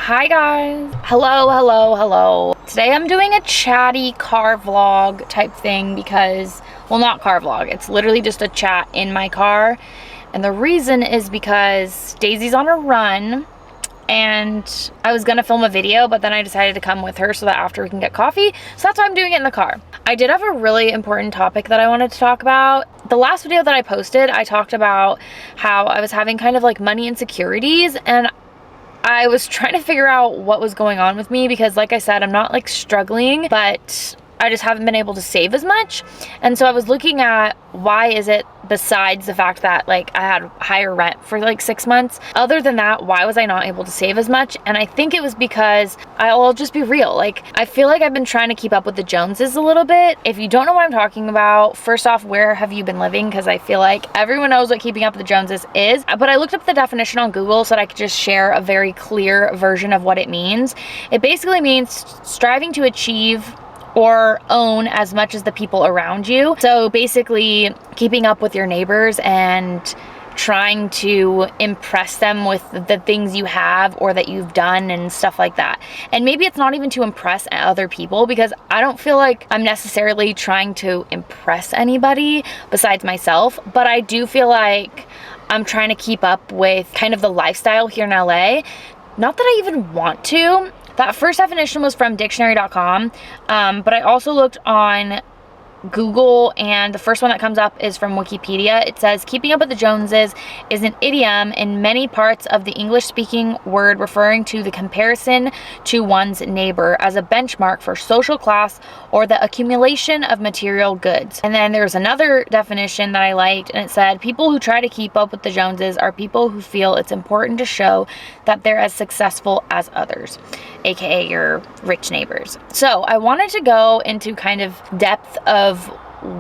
Hi guys. Hello. Today I'm doing a chatty car vlog type thing because, well, not car vlog, it's literally just a chat in my car. And the reason is because Daisy's on a run and I was gonna film a video, but then I decided to come with her so that after we can get coffee. So that's why I'm doing it in the car. I did have a really important topic that I wanted to talk about. The last video that I posted, I talked about how I was having kind of like money insecurities, and I was trying to figure out what was going on with me because, like I said, I'm not like struggling, but I just haven't been able to save as much. And so I was looking at why is it, besides the fact that like I had higher rent for like 6 months, other than that, why was I not able to save as much? And I think it was because I'll just be real, like I feel like I've been trying to keep up with the Joneses a little bit. If you don't know what I'm talking about, first off, where have you been living? Because I feel like everyone knows what keeping up with the Joneses is, but I looked up the definition on Google so that I could just share a very clear version of what it means. It basically means striving to achieve or own as much as the people around you. So basically keeping up with your neighbors and trying to impress them with the things you have or that you've done and stuff like that. And maybe it's not even to impress other people, because I don't feel like I'm necessarily trying to impress anybody besides myself, but I do feel like I'm trying to keep up with kind of the lifestyle here in LA. Not that I even want to. That first definition was from dictionary.com, but I also looked on Google, and the first one that comes up is from Wikipedia. It says keeping up with the Joneses is an idiom in many parts of the English-speaking word referring to the comparison to one's neighbor as a benchmark for social class or the accumulation of material goods. And then there's another definition that I liked, and it said people who try to keep up with the Joneses are people who feel it's important to show that they're as successful as others, aka your rich neighbors. So I wanted to go into kind of depth of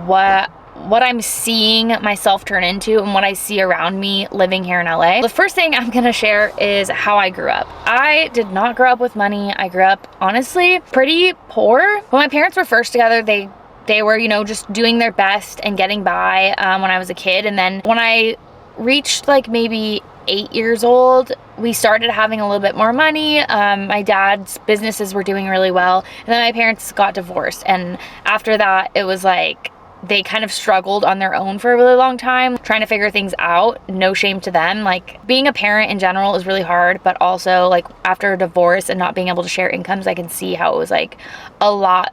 what I'm seeing myself turn into and what I see around me living here in LA. The first thing I'm gonna share is how I grew up. I did not grow up with money. I grew up, honestly, pretty poor. When my parents were first together, they were, you know, just doing their best and getting by when I was a kid. And then when I reached like maybe 8 years old, we started having a little bit more money. My dad's businesses were doing really well, and then my parents got divorced, and after that it was like they kind of struggled on their own for a really long time trying to figure things out. No shame to them. Like, being a parent in general is really hard, but also like after a divorce and not being able to share incomes, I can see how it was like a lot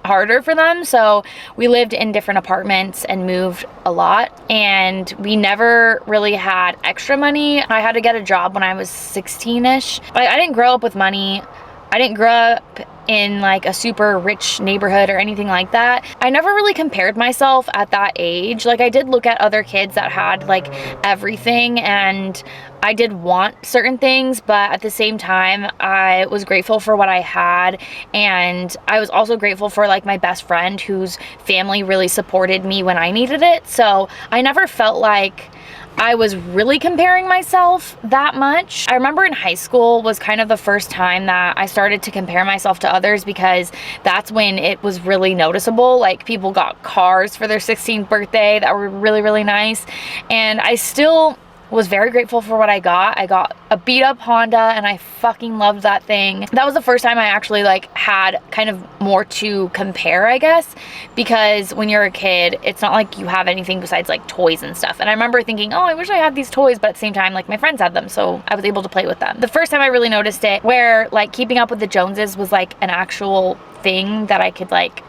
harder for them. So we lived in different apartments and moved a lot, and we never really had extra money. I had to get a job when I was 16-ish. Like, I didn't grow up with money. I didn't grow up in like a super rich neighborhood or anything like that. I never really compared myself at that age. Like, I did look at other kids that had like everything, and I did want certain things, but at the same time, I was grateful for what I had. And I was also grateful for like my best friend whose family really supported me when I needed it. So I never felt like I was really comparing myself that much. I remember in high school was kind of the first time that I started to compare myself to others, because that's when it was really noticeable. Like, people got cars for their 16th birthday that were really, really nice. And I still was very grateful for what I got. I got a beat up Honda, and I fucking loved that thing. That was the first time I actually like had kind of more to compare, I guess, because when you're a kid, it's not like you have anything besides like toys and stuff. And I remember thinking, oh, I wish I had these toys, but at the same time, like, my friends had them, so I was able to play with them. The first time I really noticed it, where like keeping up with the Joneses was like an actual thing that I could like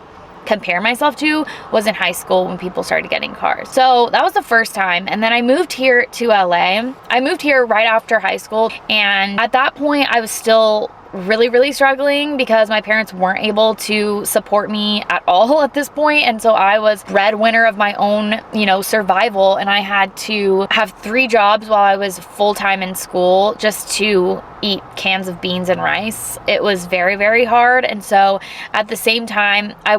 compare myself to, was in high school when people started getting cars. So that was the first time. And then I moved here to LA. I moved here right after high school, and at that point I was still really struggling because my parents weren't able to support me at all at this point. And so I was breadwinner of my own, you know, survival, and I had to have 3 jobs while I was full-time in school just to eat cans of beans and rice. It was very hard. And so at the same time, I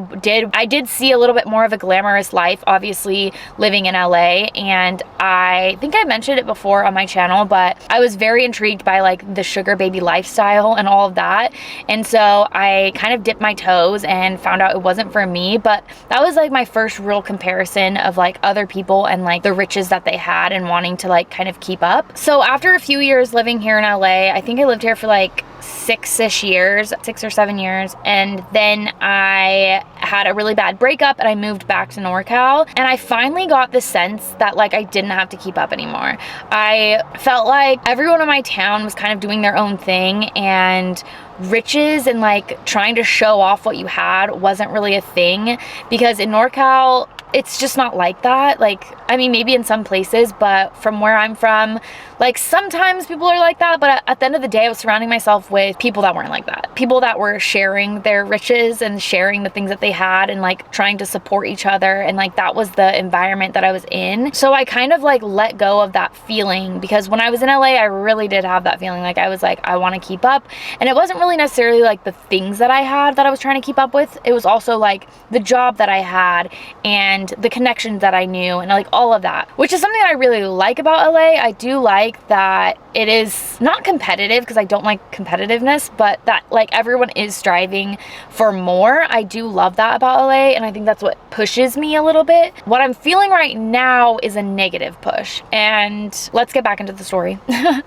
did see a little bit more of a glamorous life, obviously, living in LA. And I think I mentioned it before on my channel, but I was very intrigued by like the sugar baby lifestyle and all of that. And so I kind of dipped my toes and found out it wasn't for me. But that was like my first real comparison of like other people and like the riches that they had and wanting to like kind of keep up. So after a few years living here in LA, I think I lived here for like 6 or 7 years, and then I had a really bad breakup and I moved back to NorCal, and I finally got the sense that like I didn't have to keep up anymore. I felt like everyone in my town was kind of doing their own thing, and riches and like trying to show off what you had wasn't really a thing, because in NorCal it's just not like that. Like, I mean, maybe in some places, but from where I'm from, like sometimes people are like that, but at the end of the day, I was surrounding myself with people that weren't like that. People that were sharing their riches and sharing the things that they had and like trying to support each other, and like that was the environment that I was in. So I kind of like let go of that feeling, because when I was in LA, I really did have that feeling. Like I was like, I want to keep up, and it wasn't really necessarily like the things that I had that I was trying to keep up with. It was also like the job that I had and the connections that I knew and like all of that, which is something that I really like about LA. I do like that it is not competitive, because I don't like competitiveness, but that like everyone is striving for more. I do love that about LA, and I think that's what pushes me a little bit. What I'm feeling right now is a negative push, and let's get back into the story.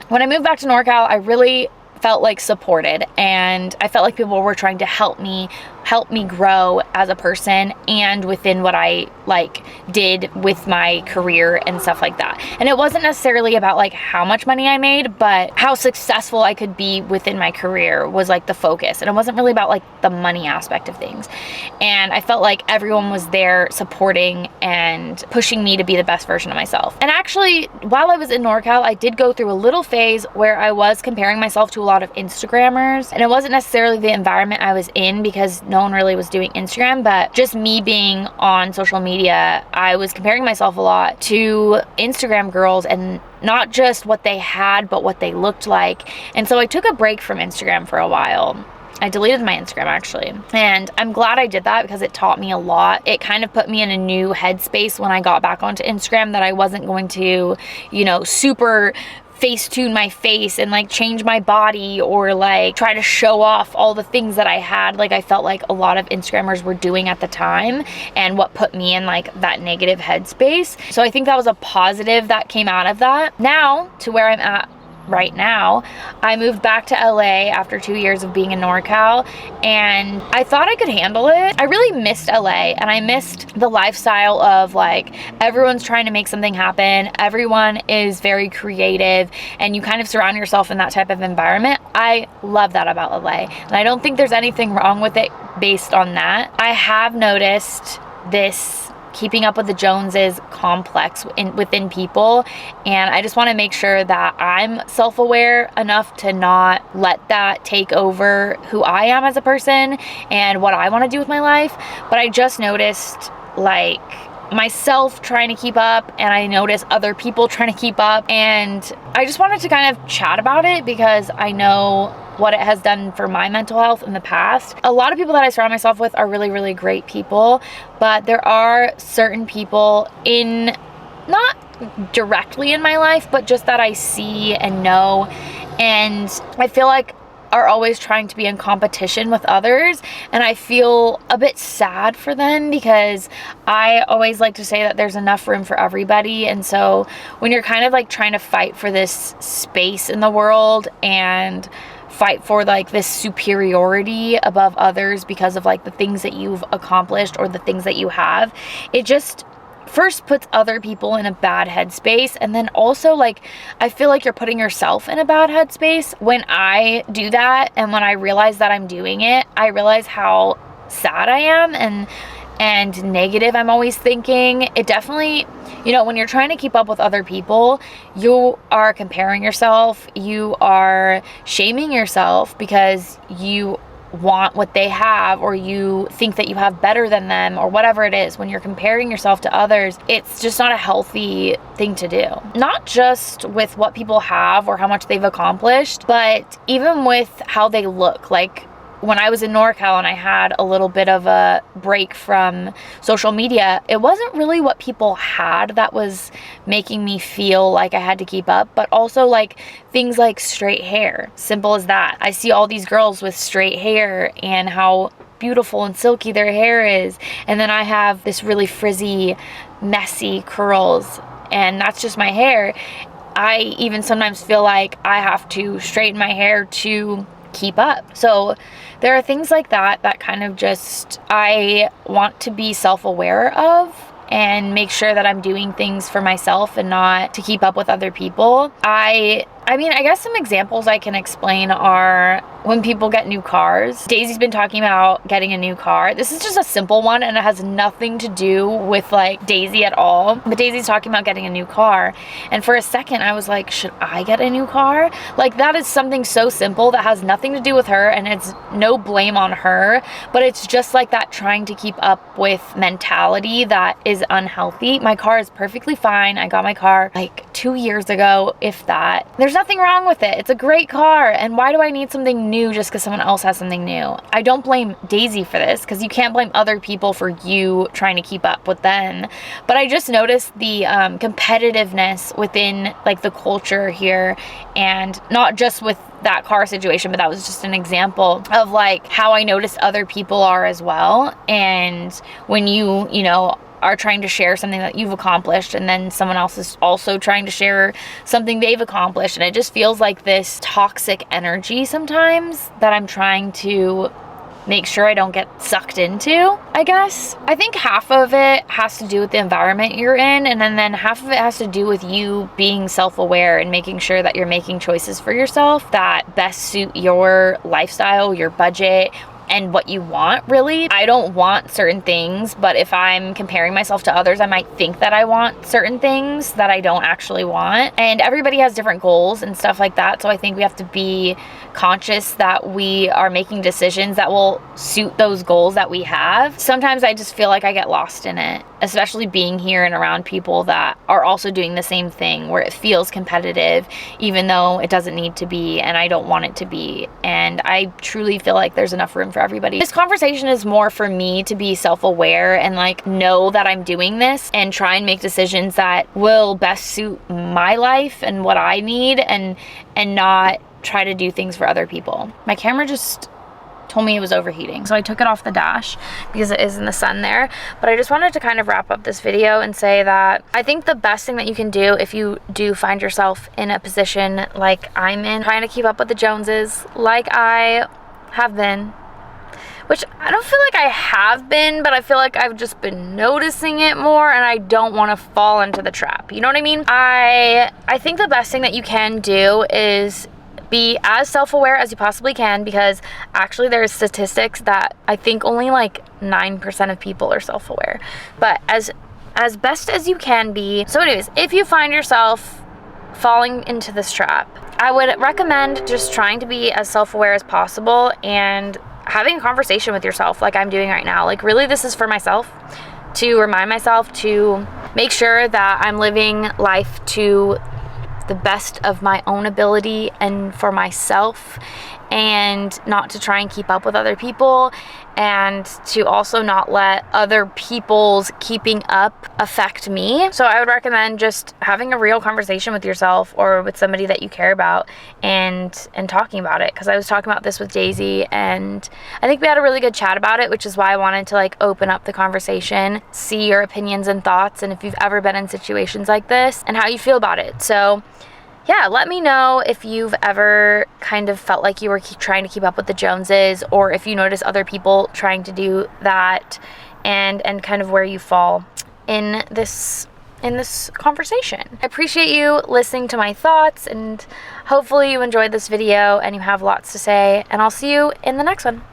When I moved back to NorCal, I really felt like supported, and I felt like people were trying to help me grow as a person and within what I like did with my career and stuff like that. And it wasn't necessarily about like how much money I made, but how successful I could be within my career was like the focus. And it wasn't really about like the money aspect of things. And I felt like everyone was there supporting and pushing me to be the best version of myself. And actually, while I was in NorCal, I did go through a little phase where I was comparing myself to a lot of Instagrammers. And it wasn't necessarily the environment I was in, because no one really was doing Instagram, but just me being on social media, I was comparing myself a lot to Instagram girls, and not just what they had, but what they looked like. And so I took a break from Instagram for a while. I deleted my Instagram actually, and I'm glad I did that, because it taught me a lot. It kind of put me in a new headspace when I got back onto Instagram, that I wasn't going to, you know, super Facetune my face and like change my body or like try to show off all the things that I had, like I felt like a lot of Instagrammers were doing at the time, and what put me in like that negative headspace. So I think that was a positive that came out of that. Now to where I'm at right now, I moved back to LA after 2 years of being in NorCal, and I thought I could handle it. I really missed LA, and I missed the lifestyle of like everyone's trying to make something happen, everyone is very creative, and you kind of surround yourself in that type of environment. I love that about LA, and I don't think there's anything wrong with it based on that. I have noticed this keeping up with the Joneses complex within people, and I just want to make sure that I'm self-aware enough to not let that take over who I am as a person and what I want to do with my life. But I just noticed like myself trying to keep up, and I noticed other people trying to keep up, and I just wanted to kind of chat about it, because I know what it has done for my mental health in the past. A lot of people that I surround myself with are really, really great people, but there are certain people in, not directly in my life, but just that I see and know, and I feel like are always trying to be in competition with others, and I feel a bit sad for them, because I always like to say that there's enough room for everybody. And so when you're kind of like trying to fight for this space in the world and fight for like this superiority above others because of like the things that you've accomplished or the things that you have, it just first puts other people in a bad headspace, and then also like I feel like you're putting yourself in a bad headspace. When I do that, and when I realize that I'm doing it, I realize how sad I am and negative I'm always thinking. It definitely, you know, when you're trying to keep up with other people, you are comparing yourself, you are shaming yourself because you want what they have, or you think that you have better than them, or whatever it is. When you're comparing yourself to others, it's just not a healthy thing to do. Not just with what people have or how much they've accomplished, but even with how they look. Like when I was in NorCal and I had a little bit of a break from social media, it wasn't really what people had that was making me feel like I had to keep up, but also like things like straight hair. Simple as that. I see all these girls with straight hair and how beautiful and silky their hair is, and then I have this really frizzy, messy curls, and that's just my hair. I even sometimes feel like I have to straighten my hair to keep up. So there are things like that that kind of just, I want to be self-aware of and make sure that I'm doing things for myself and not to keep up with other people. I mean, I guess some examples I can explain are when people get new cars. Daisy's been talking about getting a new car. This is just a simple one and it has nothing to do with like Daisy at all. But Daisy's talking about getting a new car. And for a second I was like, should I get a new car? Like, that is something so simple that has nothing to do with her and it's no blame on her. But it's just like that trying to keep up with mentality that is unhealthy. My car is perfectly fine. I got my car like 2 years ago, if that. There's nothing wrong with it. It's a great car. And why do I need something new just because someone else has something new? I don't blame Daisy for this because you can't blame other people for you trying to keep up with them. But I just noticed the competitiveness within like the culture here, and not just with that car situation, but that was just an example of like how I noticed other people are as well. And when you know, are trying to share something that you've accomplished and then someone else is also trying to share something they've accomplished, and it just feels like this toxic energy sometimes that I'm trying to make sure I don't get sucked into, I guess. I think half of it has to do with the environment you're in, and then half of it has to do with you being self-aware and making sure that you're making choices for yourself that best suit your lifestyle, your budget, and what you want, really. I don't want certain things, but if I'm comparing myself to others, I might think that I want certain things that I don't actually want. And everybody has different goals and stuff like that. So I think we have to be conscious that we are making decisions that will suit those goals that we have. Sometimes I just feel like I get lost in it, especially being here and around people that are also doing the same thing, where it feels competitive, even though it doesn't need to be, and I don't want it to be. And I truly feel like there's enough room for everybody. This conversation is more for me to be self-aware and like know that I'm doing this and try and make decisions that will best suit my life and what I need, and not try to do things for other people. My camera just told me it was overheating, so I took it off the dash because it is in the sun there. But I just wanted to kind of wrap up this video and say that I think the best thing that you can do if you do find yourself in a position like I'm in, trying to keep up with the Joneses, like I have been, which I don't feel like I have been, but I feel like I've just been noticing it more, and I don't want to fall into the trap. You know what I mean? I think the best thing that you can do is be as self-aware as you possibly can, because actually there's statistics that I think only like 9% of people are self-aware, but as best as you can be. So anyways, if you find yourself falling into this trap, I would recommend just trying to be as self-aware as possible and having a conversation with yourself like I'm doing right now. Like, really, this is for myself, to remind myself to make sure that I'm living life to the best of my own ability and for myself, and not to try and keep up with other people, and to also not let other people's keeping up affect me. So I would recommend just having a real conversation with yourself or with somebody that you care about, and talking about it, because I was talking about this with Daisy and I think we had a really good chat about it, which is why I wanted to like open up the conversation, see your opinions and thoughts, and if you've ever been in situations like this and how you feel about it. So yeah, let me know if you've ever kind of felt like you were trying to keep up with the Joneses, or if you notice other people trying to do that, and kind of where you fall in this conversation. I appreciate you listening to my thoughts, and hopefully you enjoyed this video and you have lots to say, and I'll see you in the next one.